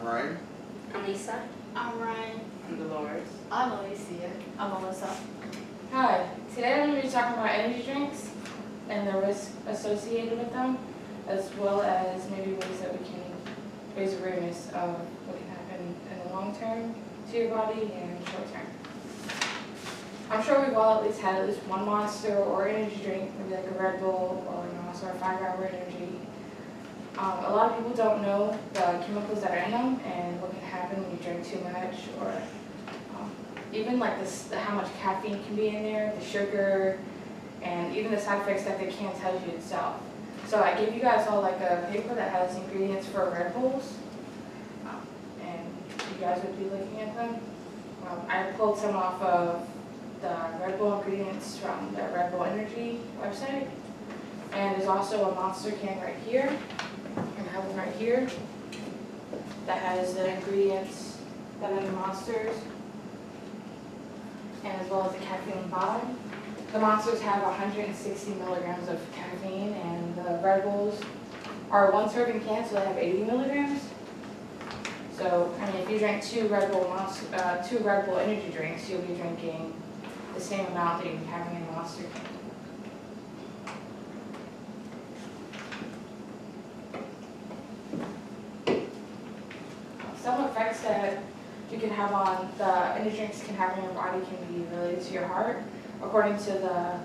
I'm Ryan. I'm Lisa. I'm Ryan. I'm Dolores. I'm Alicia. I'm Melissa. Hi, today I'm going to be talking about energy drinks and the risk associated with them, as well as maybe ways that we can raise awareness of what can happen in the long term to your body and short term. I'm sure we've all at least had at least one Monster or energy drink, maybe like a Red Bull or an Monster or 5-hour energy. A lot of people don't know the chemicals that are in them and what can happen when you drink too much, or even like how much caffeine can be in there, the sugar, and even the side effects that they can't tell you itself. So I gave you guys all like a paper that has ingredients for Red Bulls, and you guys would be looking at them. I pulled some off of the Red Bull ingredients from the Red Bull Energy website, and there's also a Monster can right here, and I have one right here that has the ingredients that are in the Monsters, and as well as the caffeine on the bottom. The Monsters have 160 milligrams of caffeine, and the Red Bulls are one serving can, so they have 80 milligrams. So, I mean, if you drink two Red Bull energy drinks, you'll be drinking the same amount that you're having in a Monster can. Some effects that you can have on the energy drinks can have on your body can be related to your heart. According to the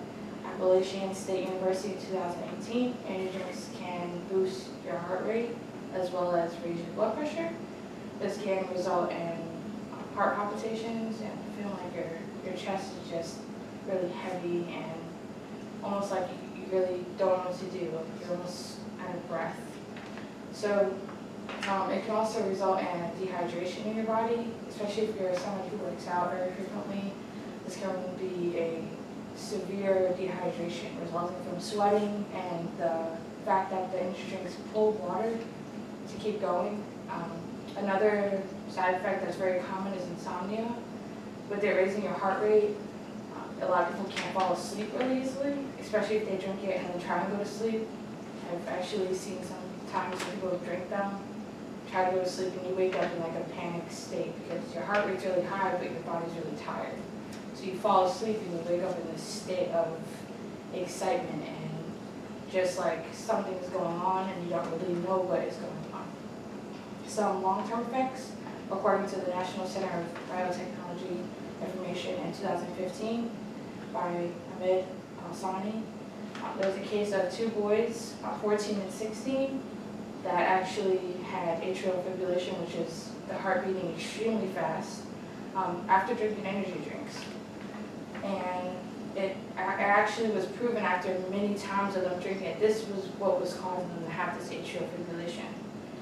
Appalachian State University in 2018, energy drinks can boost your heart rate as well as raise your blood pressure. This can result in heart palpitations and feeling like your chest is just really heavy and almost like you really don't know what to do. You're almost out of breath. So it can also result in dehydration in your body, especially if you're someone who works out very frequently. This can be a severe dehydration resulting from sweating and the fact that the energy drinks pull water to keep going. Another side effect that's very common is insomnia. With it raising your heart rate, a lot of people can't fall asleep really easily, especially if they drink it and then try and go to sleep. I've actually seen some times when people drink them, try to go to sleep, and you wake up in like a panic state because your heart rate's really high, but your body's really tired. So you fall asleep and you wake up in this state of excitement and just like something's going on and you don't really know what is going on. Some long-term effects, according to the National Center of Biotechnology Information in 2015 by Ahmed Al-Sani, there was a case of two boys, 14 and 16, that actually had atrial fibrillation, which is the heart beating extremely fast, after drinking energy drinks. And it actually was proven after many times of them drinking it, this was what was causing them to have this atrial fibrillation.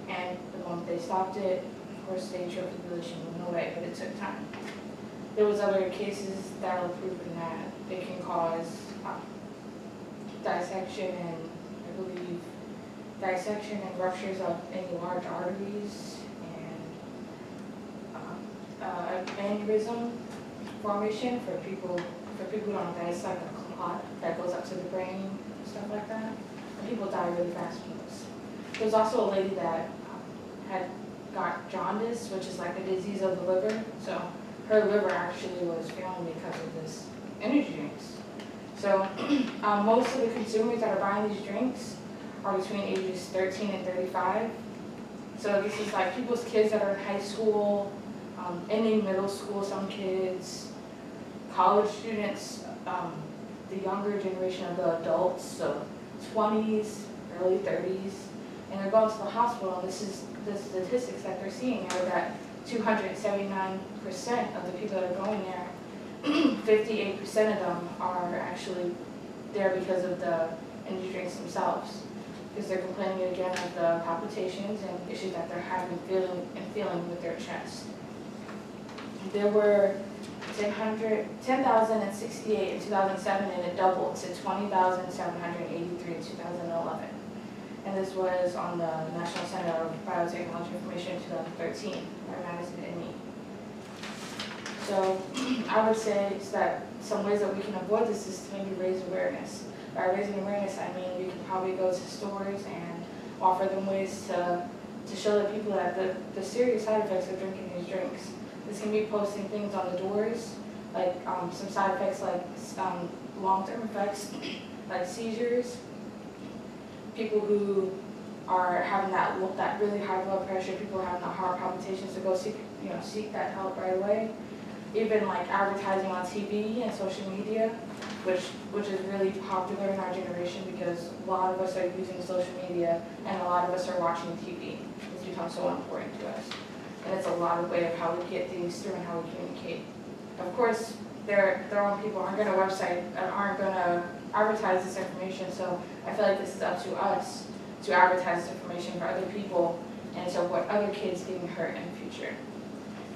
And the moment they stopped it, of course the atrial fibrillation went away, but it took time. There was other cases that were proven that it can cause dissection and ruptures of any large arteries and aneurysm formation for people who don't know that. It's like a clot that goes up to the brain, stuff like that. And people die really fast from this. There was also a lady that had got jaundice, which is like a disease of the liver. So her liver actually was failing because of this energy drinks. So most of the consumers that are buying these drinks are between ages 13 and 35. So this is like people's kids that are in high school, ending middle school, some kids, college students, the younger generation of the adults, so 20s, early 30s, and they're going to the hospital, and this is the statistics that they're seeing are that 279% of the people that are going there, 58% of them are actually there because of the energy drinks themselves, because they're complaining again of the palpitations and issues that they're having feeling with their chest. There were 10,068 in 2007, and it doubled to 20,783 in 2011. And this was on the National Center of Biotechnology Information in 2013 by Madison and me. So I would say that some ways that we can avoid this is to maybe raise awareness. By raising awareness, I mean we can probably go to stores and offer them ways to to show the people that the serious side effects of drinking these drinks. This can be posting things on the doors, like some side effects like long-term effects like seizures, people who are having that really high blood pressure, people having the heart palpitations to go seek that help right away. Even like advertising on TV and social media, which is really popular in our generation because a lot of us are using social media and a lot of us are watching TV. It's become so important to us. And it's a lot of way of how we get things through and how we communicate. Of course, their own people aren't going to website and aren't going to advertise this information, so I feel like this is up to us to advertise this information for other people and to avoid other kids getting hurt in the future.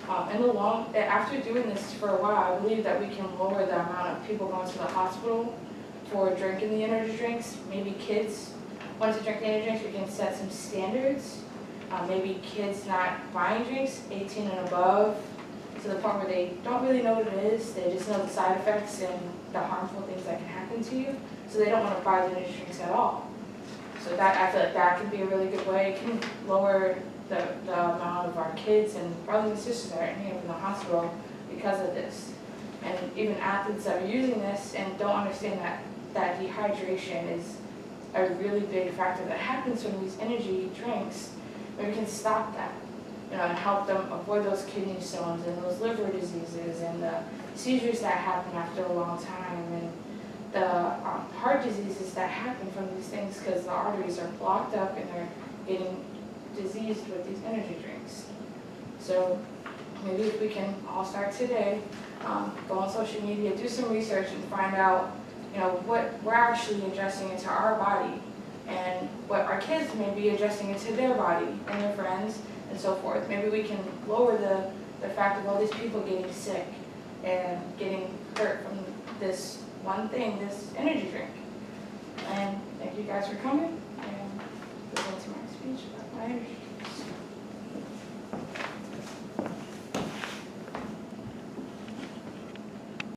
After doing this for a while, I believe that we can lower the amount of people going to the hospital for drinking the energy drinks. Maybe kids want to drink the energy drinks, we can set some standards. Maybe kids not buying drinks, 18 and above, to the point where they don't really know what it is, they just know the side effects and the harmful things that can happen to you, so they don't want to buy the energy drinks at all. So I feel like that can be a really good way. It can lower the amount of our kids and brothers and sisters that are ending up in the hospital because of this. And even athletes that are using this and don't understand that dehydration is a really big factor that happens from these energy drinks, we can stop that, and help them avoid those kidney stones and those liver diseases and the seizures that happen after a long time and the heart diseases that happen from these things because the arteries are blocked up and they're getting diseased with these energy drinks. So maybe if we can all start today, go on social media, do some research and find out, what we're actually ingesting into our body and what our kids may be adjusting into their body and their friends and so forth. Maybe we can lower the fact of all these people getting sick and getting hurt from this one thing, this energy drink. And thank you guys for coming and listening to my speech about my energy drink.